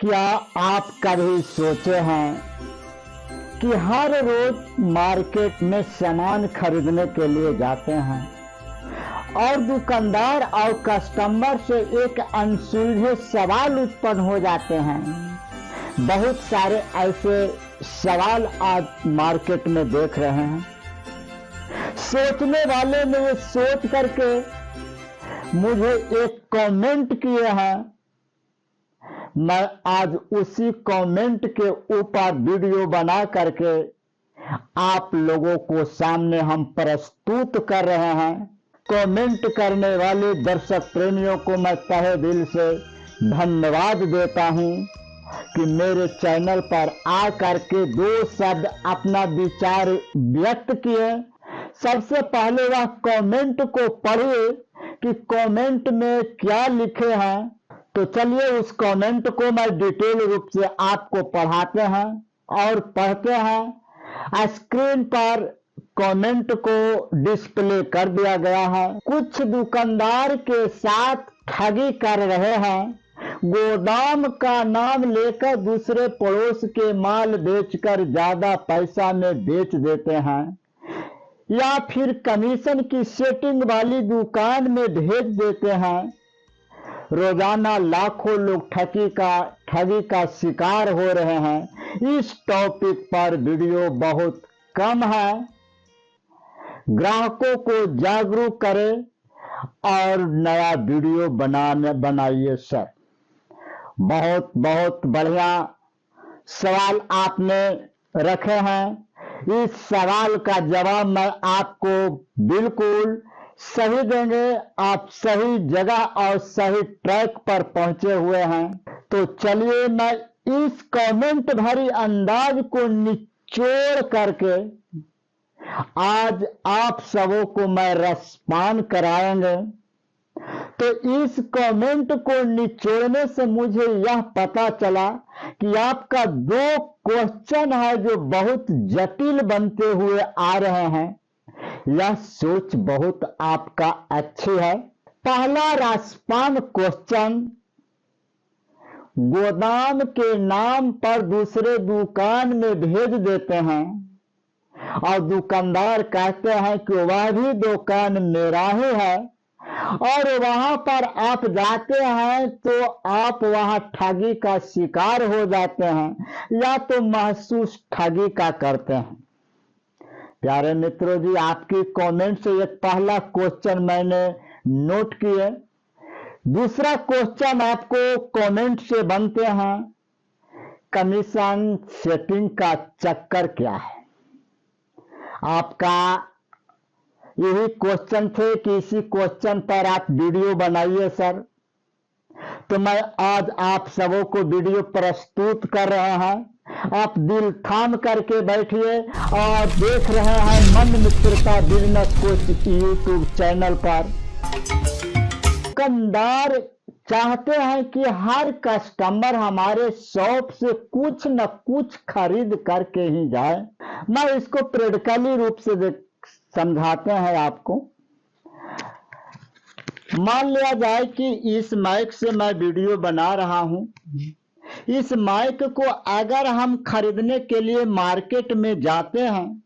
क्या आप कभी सोचे हैं कि हर रोज मार्केट में सामान खरीदने के लिए जाते हैं और दुकानदार और कस्टमर से एक अनसुलझे सवाल उत्पन्न हो जाते हैं। बहुत सारे ऐसे सवाल आज मार्केट में देख रहे हैं। सोचने वाले ने ये सोच करके मुझे एक कमेंट किए हैं। मैं आज उसी कमेंट के ऊपर वीडियो बना करके आप लोगों को सामने हम प्रस्तुत कर रहे हैं। कमेंट करने वाले दर्शक प्रेमियों को मैं तहे दिल से धन्यवाद देता हूं कि मेरे चैनल पर आ करके दो शब्द अपना विचार व्यक्त किए। सबसे पहले वह कमेंट को पढ़िए कि कमेंट में क्या लिखे हैं। तो चलिए उस कमेंट को मैं डिटेल रूप से आपको पढ़ाते हैं और पढ़ते हैं। स्क्रीन पर कमेंट को डिस्प्ले कर दिया गया है। कुछ दुकानदार के साथ ठगी कर रहे हैं। गोदाम का नाम लेकर दूसरे पड़ोस के माल बेचकर ज्यादा पैसा में बेच देते हैं या फिर कमीशन की सेटिंग वाली दुकान में भेज देते हैं। रोजाना लाखों लोग ठगी का शिकार हो रहे हैं। इस टॉपिक पर वीडियो बहुत कम है। ग्राहकों को जागरूक करें और नया वीडियो बनाइए सर। बहुत बहुत बढ़िया सवाल आपने रखे हैं। इस सवाल का जवाब मैं आपको बिल्कुल सही देंगे। आप सही जगह और सही ट्रैक पर पहुंचे हुए हैं। तो चलिए मैं इस कमेंट भरी अंदाज को निचोड़ करके आज आप सबों को मैं रसपान कराएंगे। तो इस कमेंट को निचोड़ने से मुझे यह पता चला कि आपका दो क्वेश्चन है जो बहुत जटिल बनते हुए आ रहे हैं। यह सोच बहुत आपका अच्छी है। पहला रसपान क्वेश्चन, गोदाम के नाम पर दूसरे दुकान में भेज देते हैं और दुकानदार कहते हैं कि वह भी दुकान मेरा ही है और वहां पर आप जाते हैं तो आप वहां ठगी का शिकार हो जाते हैं या तो महसूस ठगी का करते हैं। प्यारे मित्रों जी, आपकी कमेंट से एक पहला क्वेश्चन मैंने नोट किए। दूसरा क्वेश्चन आपको कमेंट से बनते हैं, कमीशन सेटिंग का चक्कर क्या है? आपका यही क्वेश्चन थे कि इसी क्वेश्चन पर आप वीडियो बनाइए सर। तो मैं आज आप सबों को वीडियो प्रस्तुत कर रहे हैं। आप दिल थाम करके बैठिए और देख रहे हैं मन मित्रता बिजनेस कोच यूट्यूब चैनल पर। दुकानदार चाहते हैं कि हर कस्टमर हमारे शॉप से कुछ न कुछ खरीद करके ही जाए। मैं इसको प्रैक्टिकली रूप से समझाते हैं आपको। मान लिया जाए कि इस माइक से मैं वीडियो बना रहा हूं। इस माइक को अगर हम खरीदने के लिए मार्केट में जाते हैं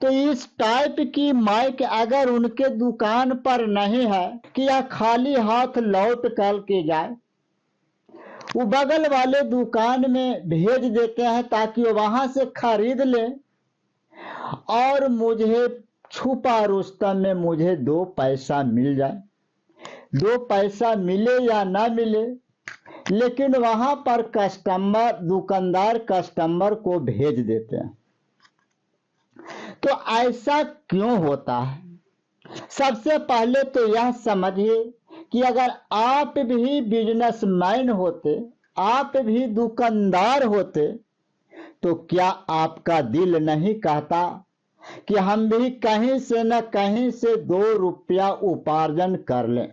तो इस टाइप की माइक अगर उनके दुकान पर नहीं है कि या खाली हाथ लौट कर के जाए, वो बगल वाले दुकान में भेज देते हैं ताकि वहां से खरीद ले और मुझे छुपा रुस्तम में मुझे 2 पैसा मिल जाए। 2 पैसा मिले या ना मिले, लेकिन वहां पर दुकानदार कस्टमर को भेज देते हैं। तो ऐसा क्यों होता है? सबसे पहले तो यह समझिए कि अगर आप भी बिजनेसमैन होते, आप भी दुकानदार होते, तो क्या आपका दिल नहीं कहता कि हम भी कहीं से न कहीं से 2 रुपया उपार्जन कर लें?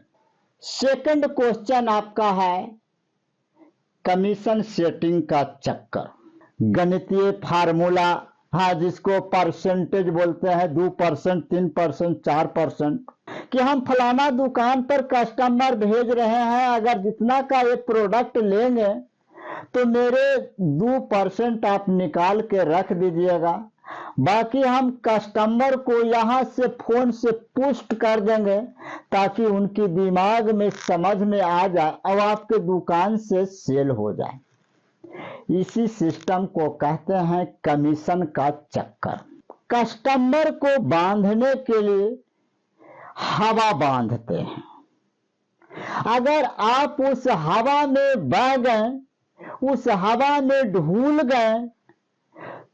सेकंड क्वेश्चन आपका है कमीशन सेटिंग का चक्कर। गणितीय फार्मूला है जिसको परसेंटेज बोलते हैं, 2%, 3%, 4%, कि हम फलाना दुकान पर कस्टमर भेज रहे हैं, अगर जितना का ये प्रोडक्ट लेंगे तो मेरे 2% आप निकाल के रख दीजिएगा, बाकी हम कस्टमर को यहां से फोन से पुष्ट कर देंगे ताकि उनकी दिमाग में समझ में आ जाए और आपके दुकान से सेल हो जाए। इसी सिस्टम को कहते हैं कमीशन का चक्कर। कस्टमर को बांधने के लिए हवा बांधते हैं। अगर आप उस हवा में बह गए, उस हवा में ढूल गए,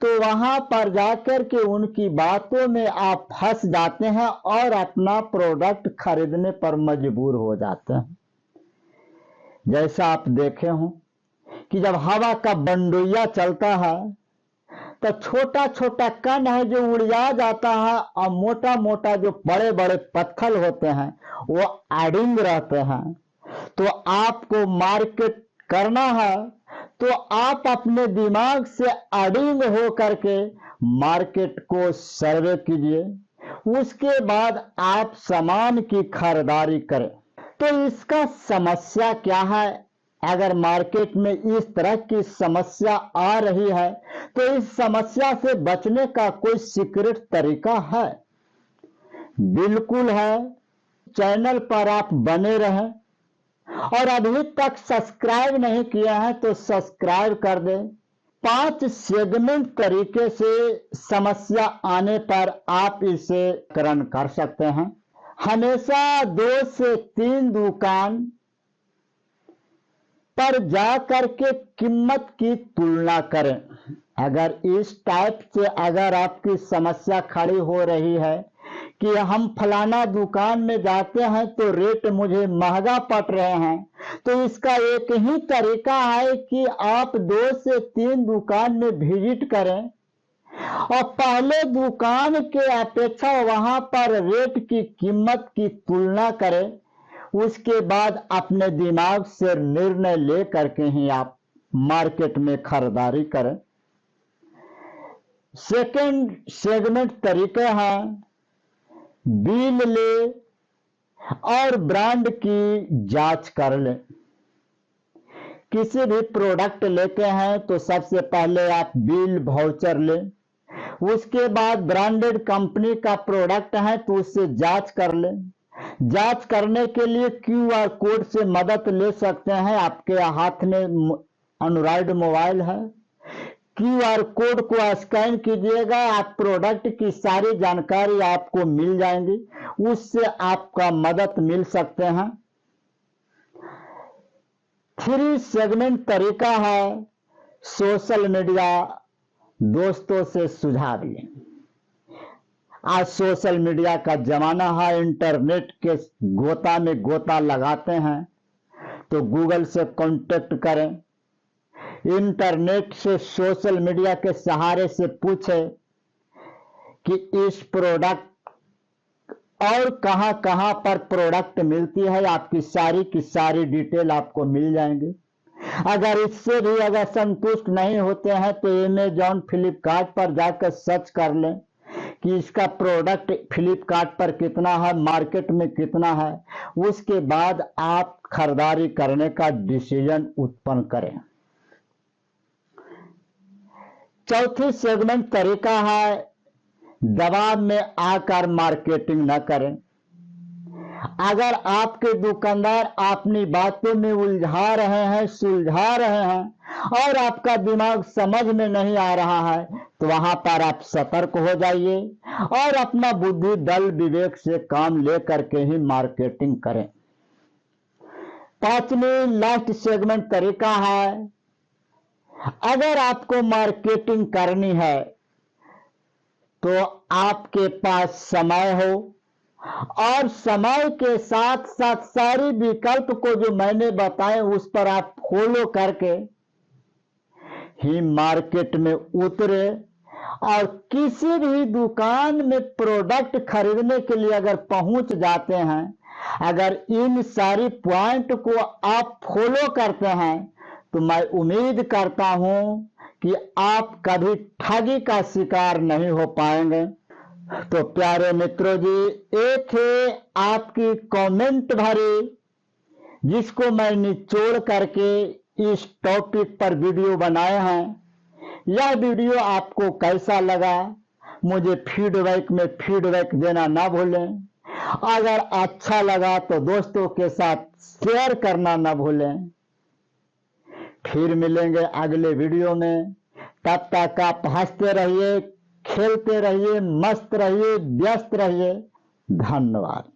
तो वहां पर जाकर के उनकी बातों में आप फंस जाते हैं और अपना प्रोडक्ट खरीदने पर मजबूर हो जाते हैं। जैसा आप देखे हो कि जब हवा का बंडोइया चलता है तो छोटा छोटा कण है जो उड़िया जाता है और मोटा मोटा जो बड़े बड़े पत्थर होते हैं वो अड़िंग रहते हैं। तो आपको मार्केट करना है तो आप अपने दिमाग से अड़िंग हो करके मार्केट को सर्वे कीजिए, उसके बाद आप सामान की खरीदारी करें। तो इसका समस्या क्या है? अगर मार्केट में इस तरह की समस्या आ रही है तो इस समस्या से बचने का कोई सीक्रेट तरीका है? बिल्कुल है। चैनल पर आप बने रहें और अभी तक सब्सक्राइब नहीं किया है तो सब्सक्राइब कर दें। 5 सेगमेंट तरीके से समस्या आने पर आप इसे करण कर सकते हैं। हमेशा 2 से 3 दुकान पर जा करके कीमत की तुलना करें। अगर इस टाइप से अगर आपकी समस्या खड़ी हो रही है कि हम फलाना दुकान में जाते हैं तो रेट मुझे महंगा पड़ रहे हैं, तो इसका एक ही तरीका है कि आप 2 से 3 दुकान में विजिट करें और पहले दुकान के अपेक्षा वहां पर रेट की कीमत की तुलना करें। उसके बाद अपने दिमाग से निर्णय ले करके ही आप मार्केट में खरीदारी करें। सेकंड सेगमेंट तरीका है बिल ले और ब्रांड की जांच कर लें। किसी भी प्रोडक्ट लेते हैं तो सबसे पहले आप बिल वाउचर लें, उसके बाद ब्रांडेड कंपनी का प्रोडक्ट है तो उससे जांच कर लें। जांच करने के लिए QR कोड से मदद ले सकते हैं। आपके हाथ में एंड्रॉइड मोबाइल है, QR कोड को स्कैन कीजिएगा, आप प्रोडक्ट की सारी जानकारी आपको मिल जाएंगी, उससे आपका मदद मिल सकते हैं। 3 सेगमेंट तरीका है सोशल मीडिया दोस्तों से सुझाव लें। आज सोशल मीडिया का जमाना है, इंटरनेट के गोता में गोता लगाते हैं तो गूगल से कांटेक्ट करें। इंटरनेट से सोशल मीडिया के सहारे से पूछें कि इस प्रोडक्ट और कहां कहां पर प्रोडक्ट मिलती है, आपकी सारी की सारी डिटेल आपको मिल जाएंगी। अगर इससे भी अगर संतुष्ट नहीं होते हैं तो अमेजॉन फ्लिपकार्ट पर जाकर सर्च कर लें कि इसका प्रोडक्ट फ्लिपकार्ट पर कितना है, मार्केट में कितना है। उसके बाद आप खरीदारी करने का डिसीजन उत्पन्न करें। चौथी सेगमेंट तरीका है दबाव में आकर मार्केटिंग न करें। अगर आपके दुकानदार अपनी बातों में उलझा रहे हैं, सुलझा रहे हैं और आपका दिमाग समझ में नहीं आ रहा है तो वहां पर आप सतर्क हो जाइए और अपना बुद्धि दल विवेक से काम लेकर के ही मार्केटिंग करें। 5वीं लास्ट सेगमेंट तरीका है अगर आपको मार्केटिंग करनी है तो आपके पास समय हो और समय के साथ साथ सारी विकल्प को जो मैंने बताए उस पर आप फॉलो करके ही मार्केट में उतरे और किसी भी दुकान में प्रोडक्ट खरीदने के लिए अगर पहुंच जाते हैं, अगर इन सारी पॉइंट को आप फॉलो करते हैं तो मैं उम्मीद करता हूं कि आप कभी ठगी का शिकार नहीं हो पाएंगे। तो प्यारे मित्रों जी, एक है आपकी कमेंट भरी जिसको मैं निचोड़ करके इस टॉपिक पर वीडियो बनाए हैं। यह वीडियो आपको कैसा लगा मुझे फीडबैक में फीडबैक देना ना भूलें। अगर अच्छा लगा तो दोस्तों के साथ शेयर करना ना भूलें। फिर मिलेंगे अगले वीडियो में। तब तक आप हंसते रहिए, खेलते रहिए, मस्त रहिए, व्यस्त रहिए। धन्यवाद।